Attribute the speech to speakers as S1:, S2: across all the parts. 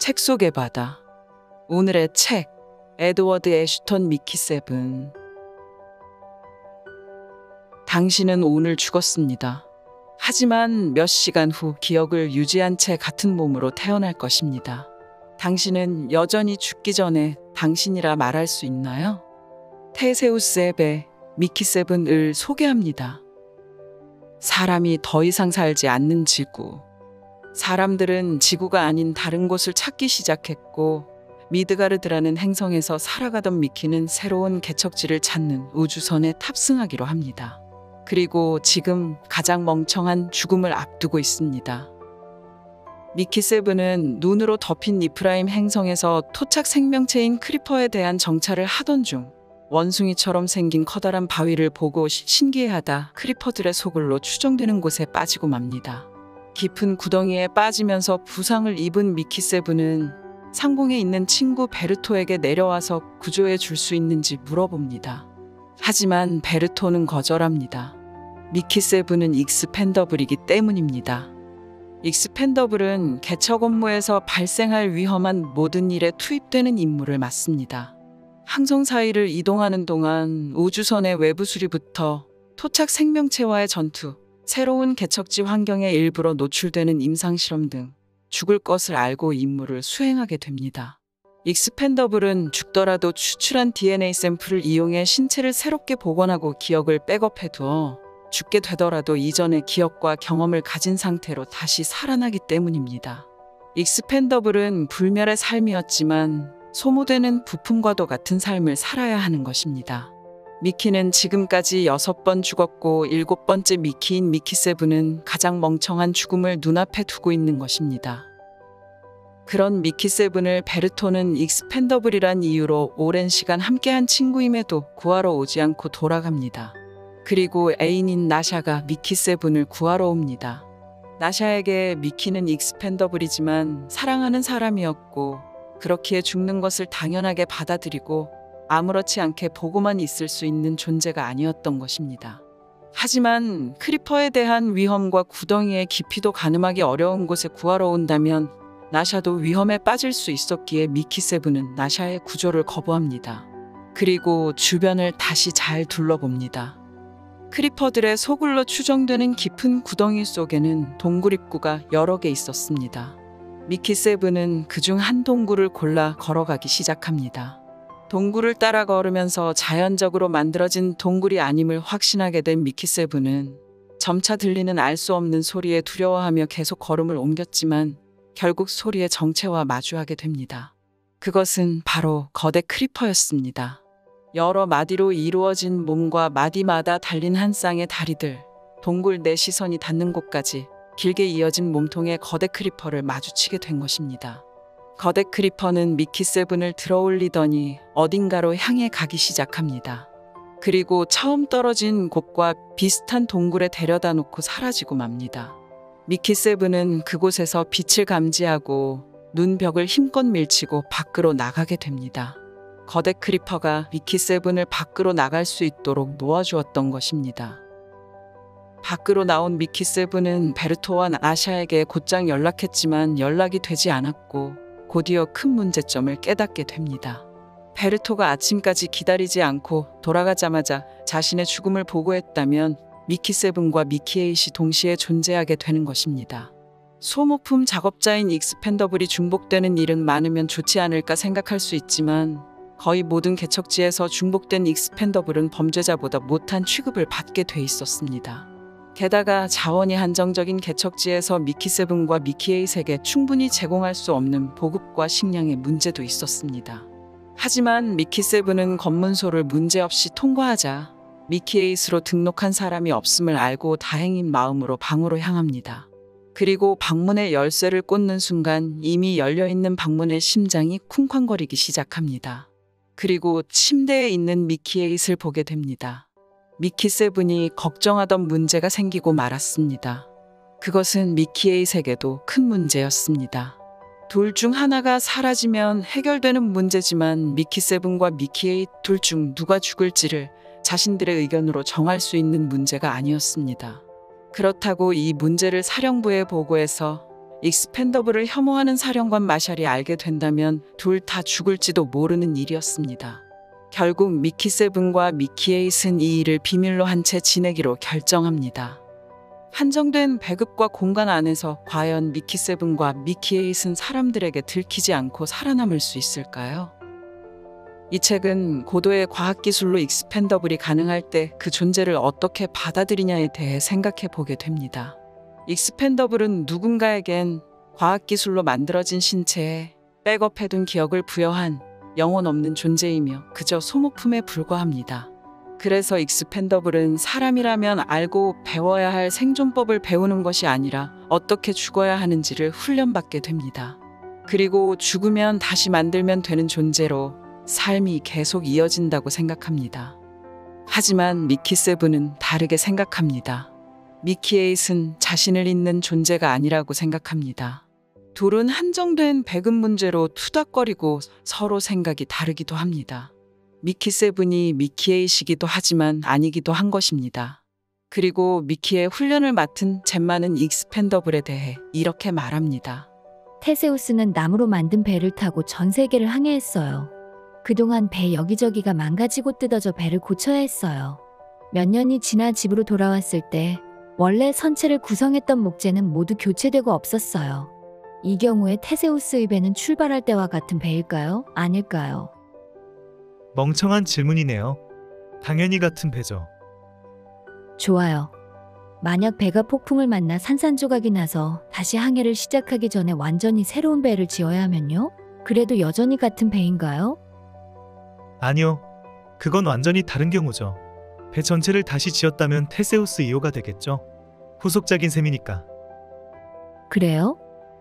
S1: 책 속의 바다. 오늘의 책. 에드워드 애슈턴 미키 세븐. 당신은 오늘 죽었습니다. 하지만 몇 시간 후 기억을 유지한 채 같은 몸으로 태어날 것입니다. 당신은 여전히 죽기 전에 당신이라 말할 수 있나요? 테세우스의 배, 미키 세븐을 소개합니다. 사람이 더 이상 살지 않는 지구. 사람들은 지구가 아닌 다른 곳을 찾기 시작했고, 미드가르드라는 행성에서 살아가던 미키는 새로운 개척지를 찾는 우주선에 탑승하기로 합니다. 그리고 지금 가장 멍청한 죽음을 앞두고 있습니다. 미키 세븐은 눈으로 덮인 니프라임 행성에서 토착 생명체인 크리퍼에 대한 정찰을 하던 중 원숭이처럼 생긴 커다란 바위를 보고 신기해하다 크리퍼들의 소굴로 추정되는 곳에 빠지고 맙니다. 깊은 구덩이에 빠지면서 부상을 입은 미키 세븐은 상공에 있는 친구 베르토에게 내려와서 구조해 줄 수 있는지 물어봅니다. 하지만 베르토는 거절합니다. 미키 세븐은 익스펜더블이기 때문입니다. 익스펜더블은 개척 업무에서 발생할 위험한 모든 일에 투입되는 임무를 맡습니다. 항성 사이를 이동하는 동안 우주선의 외부 수리부터 토착 생명체와의 전투, 새로운 개척지 환경에 일부러 노출되는 임상실험 등 죽을 것을 알고 임무를 수행하게 됩니다. 익스펜더블은 죽더라도 추출한 DNA 샘플을 이용해 신체를 새롭게 복원하고 기억을 백업해두어 죽게 되더라도 이전의 기억과 경험을 가진 상태로 다시 살아나기 때문입니다. 익스펜더블은 불멸의 삶이었지만 소모되는 부품과도 같은 삶을 살아야 하는 것입니다. 미키는 지금까지 6번 죽었고 7번째 미키인 미키 세븐은 가장 멍청한 죽음을 눈앞에 두고 있는 것입니다. 그런 미키 세븐을 베르토는 익스펜더블이란 이유로 오랜 시간 함께한 친구임에도 구하러 오지 않고 돌아갑니다. 그리고 애인인 나샤가 미키 세븐을 구하러 옵니다. 나샤에게 미키는 익스펜더블이지만 사랑하는 사람이었고 그렇기에 죽는 것을 당연하게 받아들이고 아무렇지 않게 보고만 있을 수 있는 존재가 아니었던 것입니다. 하지만 크리퍼에 대한 위험과 구덩이의 깊이도 가늠하기 어려운 곳에 구하러 온다면 나샤도 위험에 빠질 수 있었기에 미키 세븐은 나샤의 구조를 거부합니다. 그리고 주변을 다시 잘 둘러봅니다. 크리퍼들의 소굴로 추정되는 깊은 구덩이 속에는 동굴 입구가 여러 개 있었습니다. 미키 세븐은 그중 한 동굴을 골라 걸어가기 시작합니다. 동굴을 따라 걸으면서 자연적으로 만들어진 동굴이 아님을 확신하게 된 미키 세븐은 점차 들리는 알 수 없는 소리에 두려워하며 계속 걸음을 옮겼지만 결국 소리의 정체와 마주하게 됩니다. 그것은 바로 거대 크리퍼였습니다. 여러 마디로 이루어진 몸과 마디마다 달린 한 쌍의 다리들, 동굴 내 시선이 닿는 곳까지 길게 이어진 몸통의 거대 크리퍼를 마주치게 된 것입니다. 거대 크리퍼는 미키 세븐을 들어올리더니 어딘가로 향해 가기 시작합니다. 그리고 처음 떨어진 곳과 비슷한 동굴에 데려다 놓고 사라지고 맙니다. 미키 세븐은 그곳에서 빛을 감지하고 눈벽을 힘껏 밀치고 밖으로 나가게 됩니다. 거대 크리퍼가 미키 세븐을 밖으로 나갈 수 있도록 놓아주었던 것입니다. 밖으로 나온 미키 세븐은 베르토와 나샤에게 곧장 연락했지만 연락이 되지 않았고 곧이어 큰 문제점을 깨닫게 됩니다. 베르토가 아침까지 기다리지 않고 돌아가자마자 자신의 죽음을 보고했다면 미키 세븐과 미키 에잇이 동시에 존재하게 되는 것입니다. 소모품 작업자인 익스펜더블이 중복되는 일은 많으면 좋지 않을까 생각할 수 있지만 거의 모든 개척지에서 중복된 익스펜더블은 범죄자보다 못한 취급을 받게 돼 있었습니다. 게다가 자원이 한정적인 개척지에서 미키 세븐과 미키 에잇에게 충분히 제공할 수 없는 보급과 식량의 문제도 있었습니다. 하지만 미키 세븐은 검문소를 문제없이 통과하자 미키 에잇으로 등록한 사람이 없음을 알고 다행인 마음으로 방으로 향합니다. 그리고 방문의 열쇠를 꽂는 순간 이미 열려있는 방문의 심장이 쿵쾅거리기 시작합니다. 그리고 침대에 있는 미키 에잇을 보게 됩니다. 미키 세븐이 걱정하던 문제가 생기고 말았습니다. 그것은 미키 에잇에게도 큰 문제였습니다. 둘 중 하나가 사라지면 해결되는 문제지만 미키 세븐과 미키 에잇 둘 중 누가 죽을지를 자신들의 의견으로 정할 수 있는 문제가 아니었습니다. 그렇다고 이 문제를 사령부에 보고해서 익스펜더블을 혐오하는 사령관 마샬이 알게 된다면 둘 다 죽을지도 모르는 일이었습니다. 결국 미키 세븐과 미키 에잇은 이 일을 비밀로 한 채 지내기로 결정합니다. 한정된 배급과 공간 안에서 과연 미키 세븐과 미키 에잇은 사람들에게 들키지 않고 살아남을 수 있을까요? 이 책은 고도의 과학기술로 익스펜더블이 가능할 때 그 존재를 어떻게 받아들이냐에 대해 생각해 보게 됩니다. 익스펜더블은 누군가에겐 과학기술로 만들어진 신체에 백업해둔 기억을 부여한 영혼 없는 존재이며 그저 소모품에 불과합니다. 그래서 익스펜더블은 사람이라면 알고 배워야 할 생존법을 배우는 것이 아니라 어떻게 죽어야 하는지를 훈련받게 됩니다. 그리고 죽으면 다시 만들면 되는 존재로 삶이 계속 이어진다고 생각합니다. 하지만 미키 세븐은 다르게 생각합니다. 미키 에잇은 자신을 잇는 존재가 아니라고 생각합니다. 둘은 한정된 배급 문제로 투닥거리고 서로 생각이 다르기도 합니다. 미키 세븐이 미키 에잇이기도 하지만 아니기도 한 것입니다. 그리고 미키의 훈련을 맡은 젬마는 익스펜더블에 대해 이렇게 말합니다.
S2: 테세우스는 나무로 만든 배를 타고 전 세계를 항해했어요. 그동안 배 여기저기가 망가지고 뜯어져 배를 고쳐야 했어요. 몇 년이 지나 집으로 돌아왔을 때 원래 선체를 구성했던 목재는 모두 교체되고 없었어요. 이 경우에 테세우스의 배는 출발할 때와 같은 배일까요? 아닐까요?
S3: 멍청한 질문이네요. 당연히 같은 배죠.
S2: 좋아요. 만약 배가 폭풍을 만나 산산조각이 나서 다시 항해를 시작하기 전에 완전히 새로운 배를 지어야 하면요? 그래도 여전히 같은 배인가요?
S3: 아니요. 그건 완전히 다른 경우죠. 배 전체를 다시 지었다면 테세우스 2호가 되겠죠. 후속작인 셈이니까.
S2: 그래요?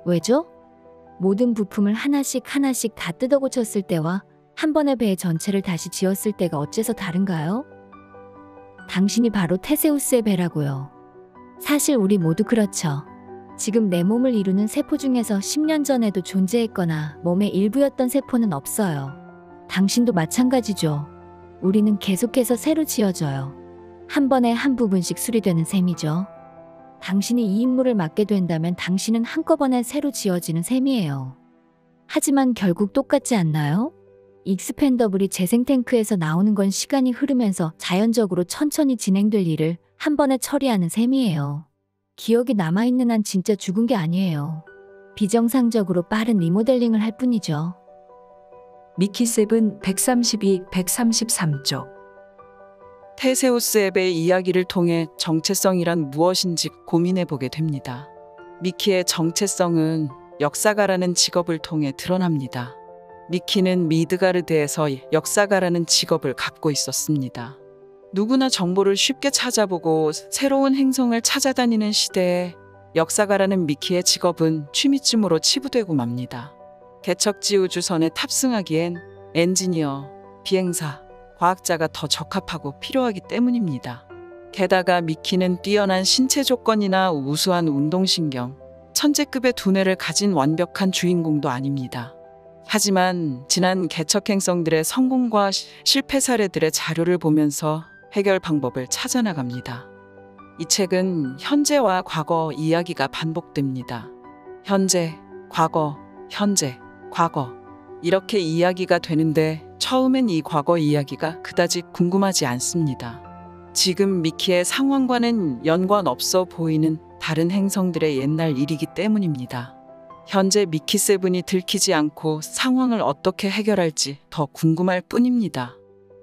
S2: 왜죠? 모든 부품을 하나씩 하나씩 다 뜯어 고쳤을 때와 한 번에 배 전체를 다시 지었을 때가 어째서 다른가요? 당신이 바로 테세우스의 배라고요. 사실 우리 모두 그렇죠. 지금 내 몸을 이루는 세포 중에서 10년 전에도 존재했거나 몸의 일부였던 세포는 없어요. 당신도 마찬가지죠. 우리는 계속해서 새로 지어져요. 한 번에 한 부분씩 수리되는 셈이죠. 당신이 이 임무를 맡게 된다면 당신은 한꺼번에 새로 지어지는 셈이에요. 하지만 결국 똑같지 않나요? 익스펜더블이 재생 탱크에서 나오는 건 시간이 흐르면서 자연적으로 천천히 진행될 일을 한 번에 처리하는 셈이에요. 기억이 남아있는 한 진짜 죽은 게 아니에요. 비정상적으로 빠른 리모델링을 할 뿐이죠.
S4: 미키 세븐 132, 133쪽.
S1: 테세우스 앱의 이야기를 통해 정체성이란 무엇인지 고민해보게 됩니다. 미키의 정체성은 역사가라는 직업을 통해 드러납니다. 미키는 미드가르드에서 역사가라는 직업을 갖고 있었습니다. 누구나 정보를 쉽게 찾아보고 새로운 행성을 찾아다니는 시대에 역사가라는 미키의 직업은 취미쯤으로 치부되고 맙니다. 개척지 우주선에 탑승하기엔 엔지니어, 비행사, 과학자가 더 적합하고 필요하기 때문입니다. 게다가 미키는 뛰어난 신체 조건이나 우수한 운동신경, 천재급의 두뇌를 가진 완벽한 주인공도 아닙니다. 하지만 지난 개척 행성들의 성공과 실패 사례들의 자료를 보면서 해결 방법을 찾아나갑니다. 이 책은 현재와 과거 이야기가 반복됩니다. 현재, 과거, 현재, 과거. 이렇게 이야기가 되는데 처음엔 이 과거 이야기가 그다지 궁금하지 않습니다. 지금 미키의 상황과는 연관 없어 보이는 다른 행성들의 옛날 일이기 때문입니다. 현재 미키 세븐이 들키지 않고 상황을 어떻게 해결할지 더 궁금할 뿐입니다.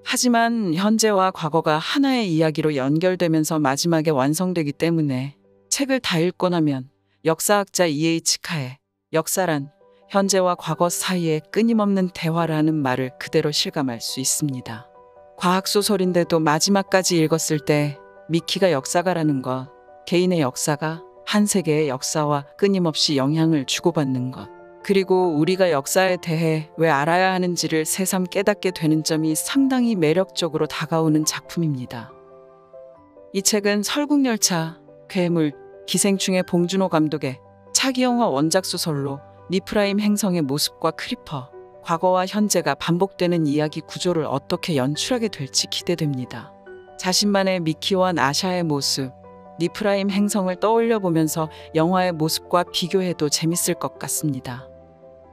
S1: 하지만 현재와 과거가 하나의 이야기로 연결되면서 마지막에 완성되기 때문에 책을 다 읽고 나면 역사학자 E.H. 카의 역사란 현재와 과거 사이에 끊임없는 대화라는 말을 그대로 실감할 수 있습니다. 과학소설인데도 마지막까지 읽었을 때 미키가 역사가라는 것, 개인의 역사가 한 세계의 역사와 끊임없이 영향을 주고받는 것, 그리고 우리가 역사에 대해 왜 알아야 하는지를 새삼 깨닫게 되는 점이 상당히 매력적으로 다가오는 작품입니다. 이 책은 설국열차, 괴물, 기생충의 봉준호 감독의 차기 영화 원작 소설로 니프라임 행성의 모습과 크리퍼, 과거와 현재가 반복되는 이야기 구조를 어떻게 연출하게 될지 기대됩니다. 자신만의 미키와 나샤의 모습, 니프라임 행성을 떠올려 보면서 영화의 모습과 비교해도 재밌을 것 같습니다.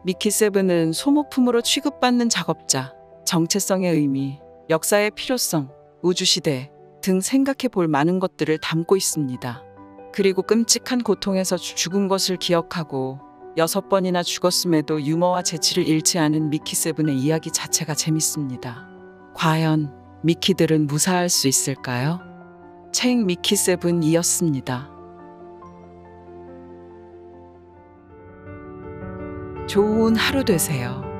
S1: 미키 세븐은 소모품으로 취급받는 작업자, 정체성의 의미, 역사의 필요성, 우주시대 등 생각해 볼 많은 것들을 담고 있습니다. 그리고 끔찍한 고통에서 죽은 것을 기억하고 6번이나 죽었음에도 유머와 재치를 잃지 않은 미키 세븐의 이야기 자체가 재밌습니다. 과연 미키들은 무사할 수 있을까요? 책 미키 세븐이었습니다. 좋은 하루 되세요.